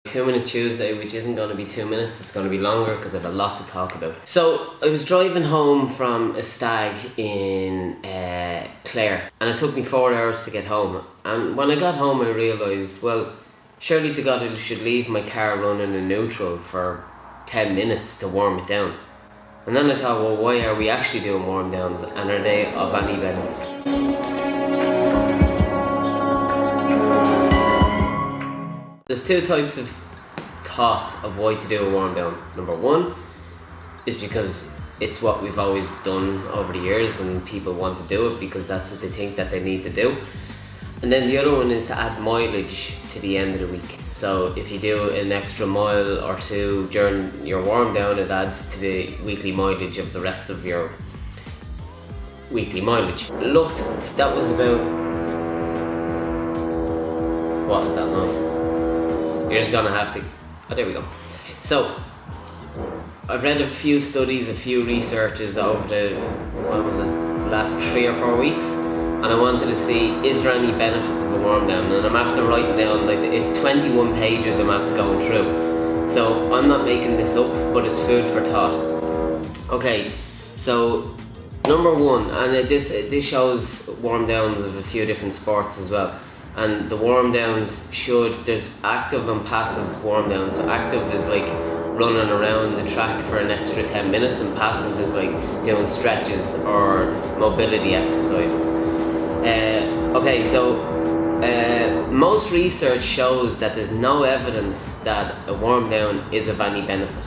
2-minute Tuesday, which isn't going to be 2 minutes, it's going to be longer because I have a lot to talk about. So I was driving home from a stag in Clare, and it took me 4 hours to get home. And when I got home I realised, well, surely to God I should leave my car running in neutral for 10 minutes to warm it down. And then I thought, well, why are we actually doing warm downs, and are they of any benefit? There's two types of thought of why to do a warm down. Number one is because it's what we've always done over the years and people want to do it because that's what they think that they need to do. And then the other one is to add mileage to the end of the week. So if you do an extra mile or two during your warm down, it adds to the weekly mileage of the rest of your weekly mileage. Looked, that was about, what was that noise? You're just gonna have to, oh, there we go. So, I've read a few studies, a few researches over the, last 3 or 4 weeks, and I wanted to see, is there any benefits of a warm down? And I'm after writing down, like, it's 21 pages I'm after going through. So, I'm not making this up, but it's food for thought. Okay, so, number one, and this shows warm downs of a few different sports as well. And the warm downs there's active and passive warm downs. So active is like running around the track for an extra 10 minutes, and passive is like doing stretches or mobility exercises. Okay, so most research shows that there's no evidence that a warm down is of any benefit.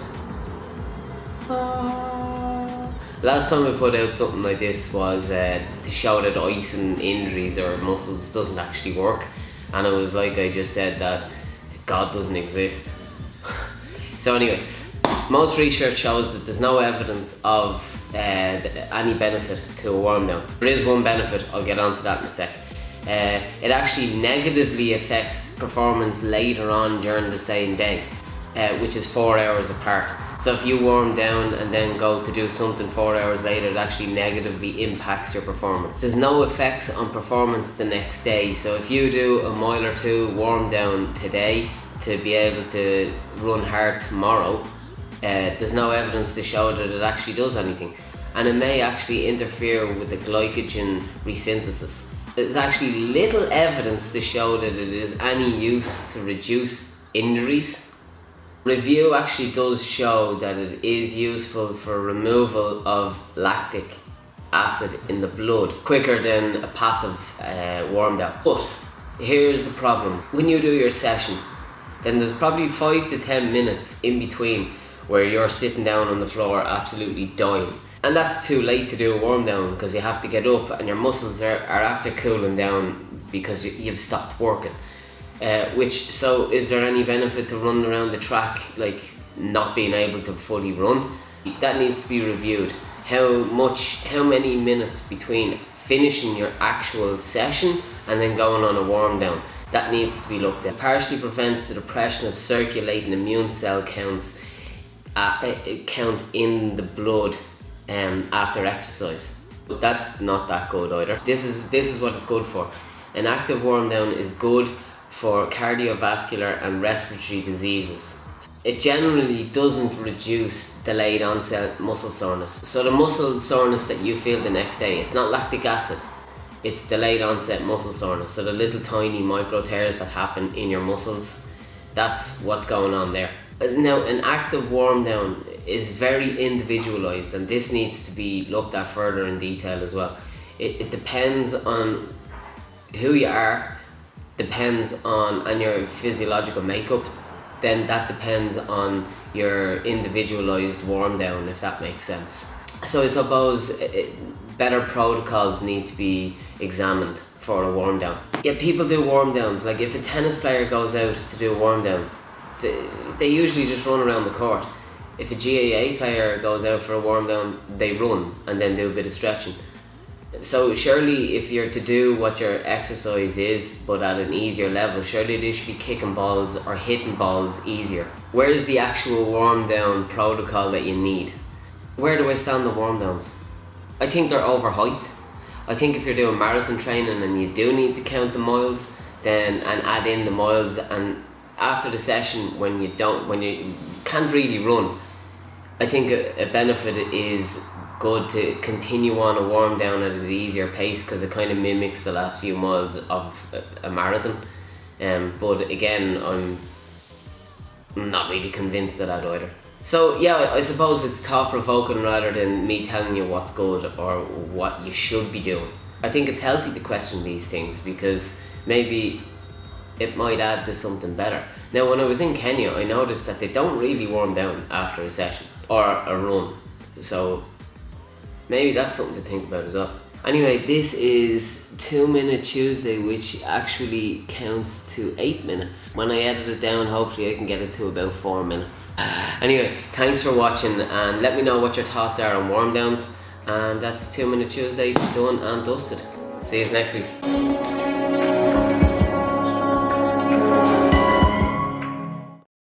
Last time I put out something like this was to show that icing injuries or muscles doesn't actually work, and it was like I just said that God doesn't exist. So anyway, most research shows that there's no evidence of any benefit to a warm down. There is one benefit, I'll get onto that in a sec. It actually negatively affects performance later on during the same day, which is 4 hours apart. So if you warm down and then go to do something 4 hours later, it actually negatively impacts your performance. There's no effects on performance the next day. So if you do a mile or two warm down today to be able to run hard tomorrow, there's no evidence to show that it actually does anything. And it may actually interfere with the glycogen resynthesis. There's actually little evidence to show that it is any use to reduce injuries. Review actually does show that it is useful for removal of lactic acid in the blood quicker than a passive warm down. But here's the problem. When you do your session, then there's probably 5 to 10 minutes in between where you're sitting down on the floor absolutely dying. And that's too late to do a warm down because you have to get up and your muscles are after cooling down because you've stopped working. So is there any benefit to running around the track, like not being able to fully run? That needs to be reviewed. How many minutes between finishing your actual session and then going on a warm down? That needs to be looked at. It partially prevents the depression of circulating immune cell count in the blood after exercise. But that's not that good either. This is what it's good for. An active warm down is good for cardiovascular and respiratory diseases. It generally doesn't reduce delayed onset muscle soreness. So the muscle soreness that you feel the next day, it's not lactic acid, it's delayed onset muscle soreness. So the little tiny micro tears that happen in your muscles, that's what's going on there. Now, an active warm down is very individualized, and this needs to be looked at further in detail as well. It depends on who you are, depends on your physiological makeup, then that depends on your individualized warm down, if that makes sense. So I suppose better protocols need to be examined for a warm down. Yeah, people do warm downs. Like if a tennis player goes out to do a warm down, they usually just run around the court. If a GAA player goes out for a warm down, they run and then do a bit of stretching. So surely if you're to do what your exercise is, but at an easier level, surely they should be kicking balls or hitting balls easier. Where's the actual warm down protocol that you need? Where do I stand on warm downs? I think they're overhyped. I think if you're doing marathon training and you do need to count the miles, then and add in the miles and after the session, when you can't really run, I think a benefit is good to continue on a warm down at an easier pace, because it kind of mimics the last few miles of a marathon. But again, I'm not really convinced of that either. So yeah, I suppose it's thought provoking rather than me telling you what's good or what you should be doing. I think it's healthy to question these things, because maybe it might add to something better. Now, when I was in Kenya, I noticed that they don't really warm down after a session or a run, so maybe that's something to think about as well. Anyway, this is 2 Minute Tuesday, which actually counts to 8 minutes. When I edit it down, hopefully I can get it to about 4 minutes. Anyway, thanks for watching, and let me know what your thoughts are on warm downs. And that's 2 Minute Tuesday done and dusted. See you next week.